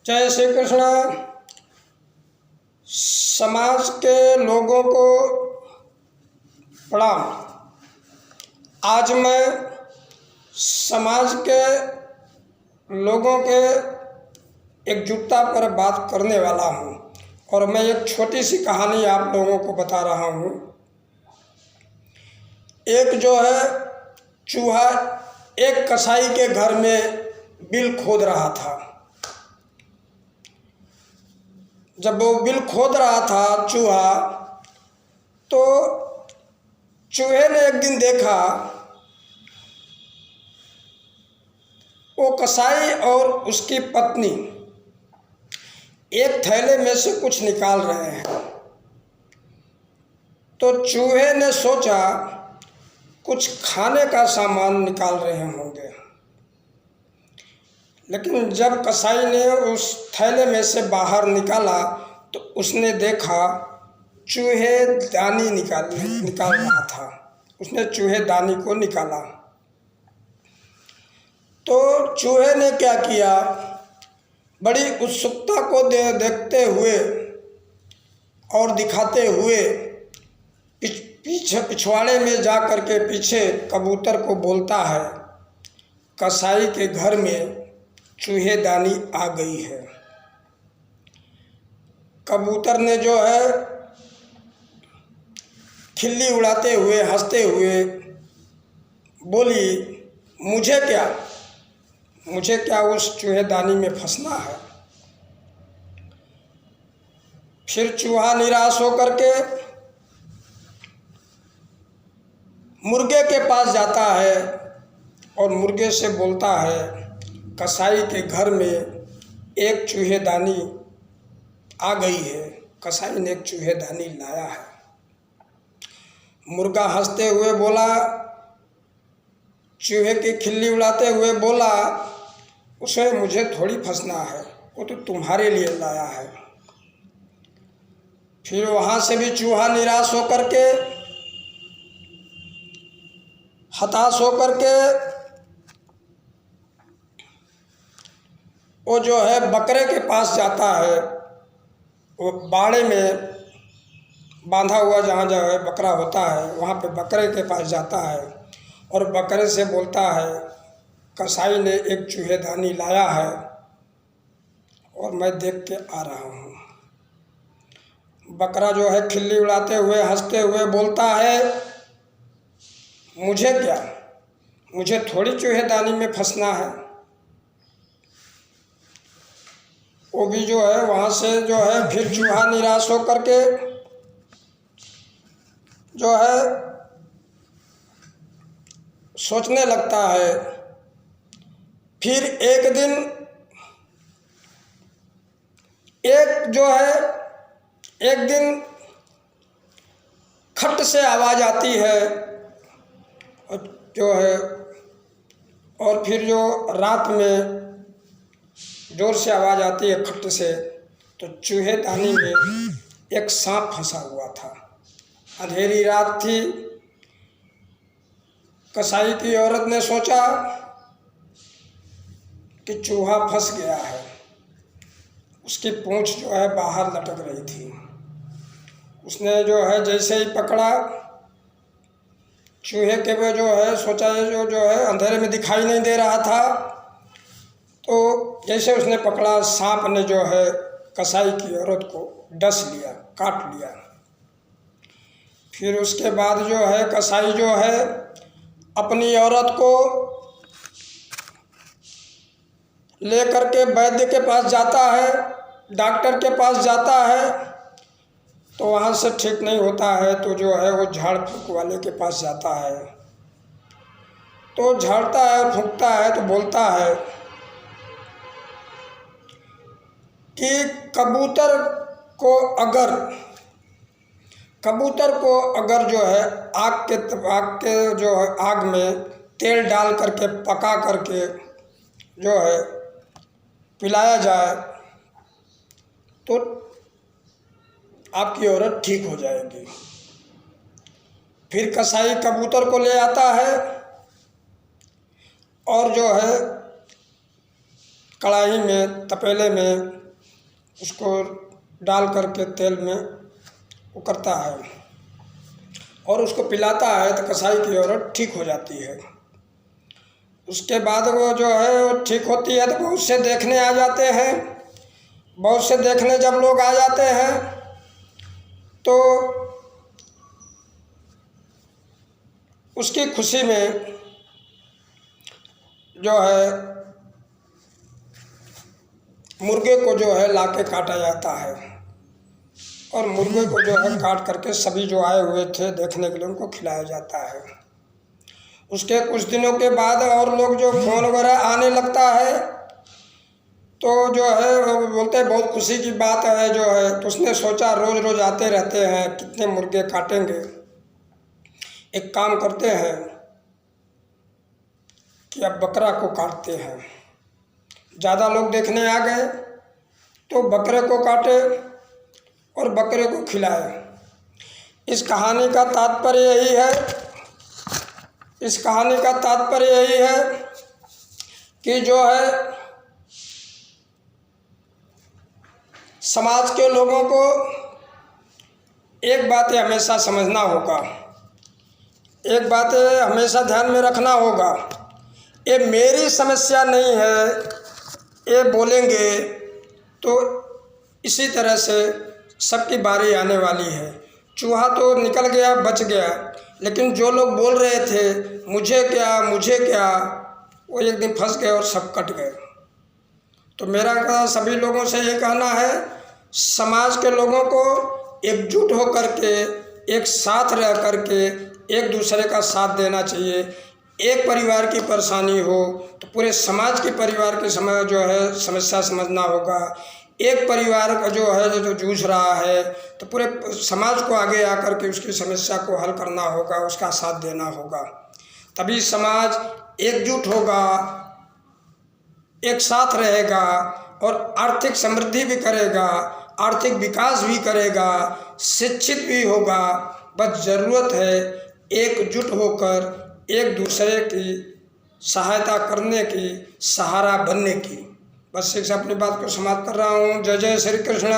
जय श्री कृष्ण। समाज के लोगों को प्रणाम। आज मैं समाज के लोगों के एकजुटता पर बात करने वाला हूँ और मैं एक छोटी सी कहानी आप लोगों को बता रहा हूँ। एक जो है चूहा एक कसाई के घर में बिल खोद रहा था। जब वो बिल खोद रहा था चूहा, तो चूहे ने एक दिन देखा वो कसाई और उसकी पत्नी एक थैले में से कुछ निकाल रहे हैं। तो चूहे ने सोचा कुछ खाने का सामान निकाल रहे होंगे, लेकिन जब कसाई ने उस थैले में से बाहर निकाला तो उसने देखा चूहे दानी निकाल रहा था। उसने चूहे दानी को निकाला तो चूहे ने क्या किया, बड़ी उत्सुकता को देखते हुए और दिखाते हुए पिछवाड़े में जा कर के पीछे कबूतर को बोलता है, कसाई के घर में चूहेदानी आ गई है। कबूतर ने जो है खिल्ली उड़ाते हुए हंसते हुए बोली, मुझे क्या उस चूहेदानी में फंसना है। फिर चूहा निराश होकर के मुर्गे के पास जाता है और मुर्गे से बोलता है, कसाई के घर में एक चूहेदानी आ गई है। कसाई ने एक चूहेदानी लाया है। मुर्गा हंसते हुए बोला, चूहे की खिल्ली उड़ाते हुए बोला, उसे मुझे थोड़ी फंसना है, वो तो तुम्हारे लिए लाया है। फिर वहाँ से भी चूहा निराश होकर के हताश होकर के वो जो है बकरे के पास जाता है। वो बाड़े में बांधा हुआ जहाँ जो है बकरा होता है, वहाँ पे बकरे के पास जाता है और बकरे से बोलता है, कसाई ने एक चूहेदानी लाया है और मैं देख के आ रहा हूँ। बकरा जो है खिल्ली उड़ाते हुए हंसते हुए बोलता है, मुझे थोड़ी चूहेदानी में फंसना है। वो भी जो है वहाँ से जो है फिर चूहा निराश होकर के जो है सोचने लगता है। फिर एक दिन एक दिन खट से आवाज़ आती है और जो है और फिर जो रात में जोर से आवाज़ आती है खट से, तो चूहेदानी में एक सांप फंसा हुआ था। अंधेरी रात थी। कसाई की औरत ने सोचा कि चूहा फंस गया है। उसकी पूंछ जो है बाहर लटक रही थी। उसने जो है जैसे ही पकड़ा, चूहे के में जो है सोचा जो है अंधेरे में दिखाई नहीं दे रहा था, तो जैसे उसने पकड़ा, सांप ने जो है कसाई की औरत को डस लिया, काट लिया। फिर उसके बाद जो है कसाई जो है अपनी औरत को लेकर के वैद्य के पास जाता है, डॉक्टर के पास जाता है, तो वहाँ से ठीक नहीं होता है तो जो है वो झाड़ फूँक वाले के पास जाता है। तो झाड़ता है फूँकता है तो बोलता है कि कबूतर को अगर जो है आग के जो है आग में तेल डाल करके पका करके जो है पिलाया जाए तो आपकी औरत ठीक हो जाएगी। फिर कसाई कबूतर को ले आता है और जो है कढ़ाई में तपेले में उसको डाल करके तेल में वो करता है और उसको पिलाता है तो कसाई की औरत ठीक हो जाती है। उसके बाद वो जो है वो ठीक होती है तो बहुत से देखने आ जाते हैं। बहुत से देखने जब लोग आ जाते हैं तो उसकी खुशी में जो है मुर्गे को जो है लाके काटा जाता है और मुर्गे को जो है काट करके सभी जो आए हुए थे देखने के लिए उनको खिलाया जाता है। उसके कुछ दिनों के बाद और लोग जो फ़ोन वगैरह आने लगता है तो जो है वो बोलते हैं बहुत खुशी की बात है जो है। तो उसने सोचा रोज़ रोज़ आते रहते हैं कितने मुर्गे काटेंगे, एक काम करते हैं कि अब बकरा को काटते हैं। ज़्यादा लोग देखने आ गए तो बकरे को काटे और बकरे को खिलाए। इस कहानी का तात्पर्य यही है, इस कहानी का तात्पर्य यही है कि जो है समाज के लोगों को एक बात हमेशा समझना होगा, एक बात हमेशा ध्यान में रखना होगा, ये मेरी समस्या नहीं है, ये बोलेंगे तो इसी तरह से सबकी बारी आने वाली है। चूहा तो निकल गया, बच गया, लेकिन जो लोग बोल रहे थे मुझे क्या मुझे क्या, वो एक दिन फंस गए और सब कट गए। तो मेरा सभी लोगों से ये कहना है, समाज के लोगों को एकजुट होकर के एक साथ रह कर के एक दूसरे का साथ देना चाहिए। एक परिवार की परेशानी हो तो पूरे समाज के परिवार के समय जो है समस्या समझना होगा। एक परिवार का जो है जो जूझ रहा है तो पूरे समाज को आगे आकर के उसकी समस्या को हल करना होगा, उसका साथ देना होगा। तभी समाज एकजुट होगा, एक साथ रहेगा और आर्थिक समृद्धि भी करेगा, आर्थिक विकास भी करेगा, शिक्षित भी होगा। बस ज़रूरत है एकजुट होकर एक दूसरे की सहायता करने की, सहारा बनने की। बस एक से अपनी बात को समाप्त कर रहा हूँ। जय जय श्री कृष्ण।